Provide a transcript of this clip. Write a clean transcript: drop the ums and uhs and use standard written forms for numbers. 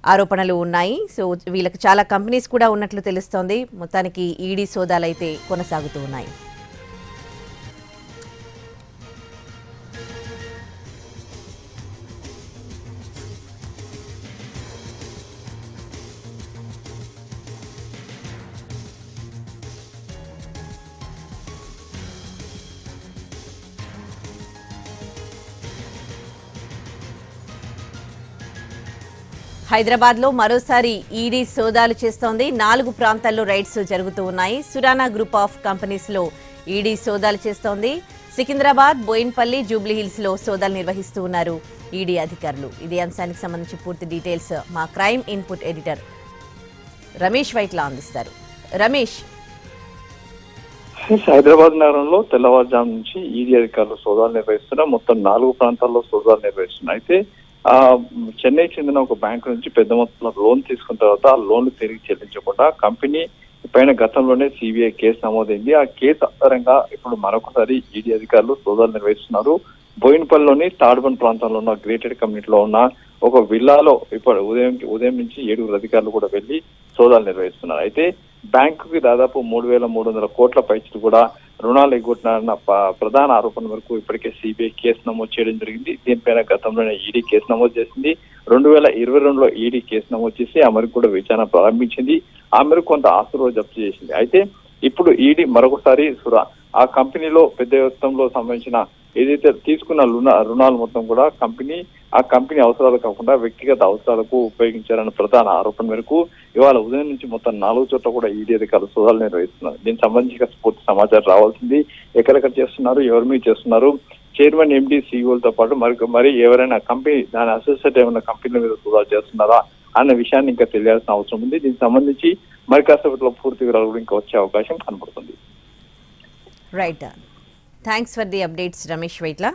ఆరోపణలు ఉన్నాయి. సో వీళ్ళకి చాలా కంపెనీస్ కూడా ఉన్నట్లు తెలుస్తోంది. మొత్తానికి ఈడీ సోదాలు అయితే కొనసాగుతూ ఉన్నాయి. హైదరాబాద్లో మరోసారి ఈడీ సోదాలు చేస్తోంది. 4 ప్రాంతాల్లో రైడ్స్ జరుగుతూ ఉన్నాయి. సురానా గ్రూప్ ఆఫ్ కంపెనీస్లో ఈడీ సోదాలు చేస్తోంది. సికింద్రాబాద్, బోయిన్పల్లి, జూబ్లీహిల్స్లో సోదాలు నిర్వహిస్తూ ఉన్నారు ఈడీ అధికారులు. ఇదే అంశానికి సంబంధించి పూర్తి డీటెయిల్స్ మా crime input editor Ramesh Vaitla అందిస్తారు. రమేష్, హైదరాబాద్ నగరంలో తెల్లవారుజాము నుంచి ఈడీ అధికారులు సోదాలు నిర్వహిస్తున్నారు. మొత్తం 4 ప్రాంతాల్లో సోదాలు నిర్వహిస్తున్నారు. అయితే చెన్నై చెందిన ఒక బ్యాంకు నుంచి పెద్ద మొత్తంలో లోన్ తీసుకున్న తర్వాత ఆ లోన్లు తిరిగి చెల్లించకుండా కంపెనీ పైన గతంలోనే సిబిఐ కేసు నమోదైంది. ఆ కేసు ఆధారంగా ఇప్పుడు మరొకసారి ఈడీ అధికారులు సోదాలు నిర్వహిస్తున్నారు. బోయిన్పల్లిలోని తాడ్బన్ ప్రాంతంలో ఉన్న గ్రేటెడ్ కమ్యూనిటీలో ఉన్న ఒక విల్లాలో ఇప్పుడు ఉదయం నుంచి 7 అధికారులు కూడా వెళ్లి సోదాలు నిర్వహిస్తున్నారు. అయితే బ్యాంకుకి దాదాపు 3,300 కోట్ల పైచలు కూడా రుణాలు ఎగ్గొట్టినారన్న ప్రధాన ఆరోపణ వరకు ఇప్పటికే సిబిఐ కేసు నమోదు చేయడం జరిగింది. దీనిపైన గతంలోనే ఈడీ కేసు నమోదు చేసింది. 2022లో ఈడీ కేసు నమోదు చేసి ఆ మేరకు కూడా విచారణ ప్రారంభించింది. ఆ మేరకు కొంత ఆస్తులు జప్తు చేసింది. అయితే ఇప్పుడు ఈడీ మరొకసారి ఆ కంపెనీలో పెద్ద మొత్తంలో సంబంధించిన ఏదైతే తీసుకున్న రుణాలు మొత్తం కూడా ఆ కంపెనీ అవసరాలు కాకుండా వ్యక్తిగత అవసరాలకు ఉపయోగించారన్న ప్రధాన ఆరోపణ మేరకు ఇవాళ ఉదయం నుంచి మొత్తం 4 చోట్ల కూడా ఈడీ అధికారులు సోదాలు నిర్వహిస్తున్నారు. దీనికి సంబంధించిన పూర్తి సమాచారం రావాల్సింది. ఎక్కడెక్కడ చేస్తున్నారు, ఎవరి మీద చేస్తున్నారు, చైర్మన్, ఎండీ, సీఈఓలతో పాటు మరి ఎవరైనా కంపెనీ దాని అసోసియేట్ ఏమైనా కంపెనీల మీద సోదాలు చేస్తున్నారా అన్న విషయాన్ని ఇంకా తెలియాల్సిన అవసరం ఉంది. దీనికి సంబంధించి మరి కాసేపట్లో పూర్తి వివరాలు కూడా ఇంకా వచ్చే అవకాశం కనబడుతుంది. Right, thanks for the updates Ramesh Vaitla.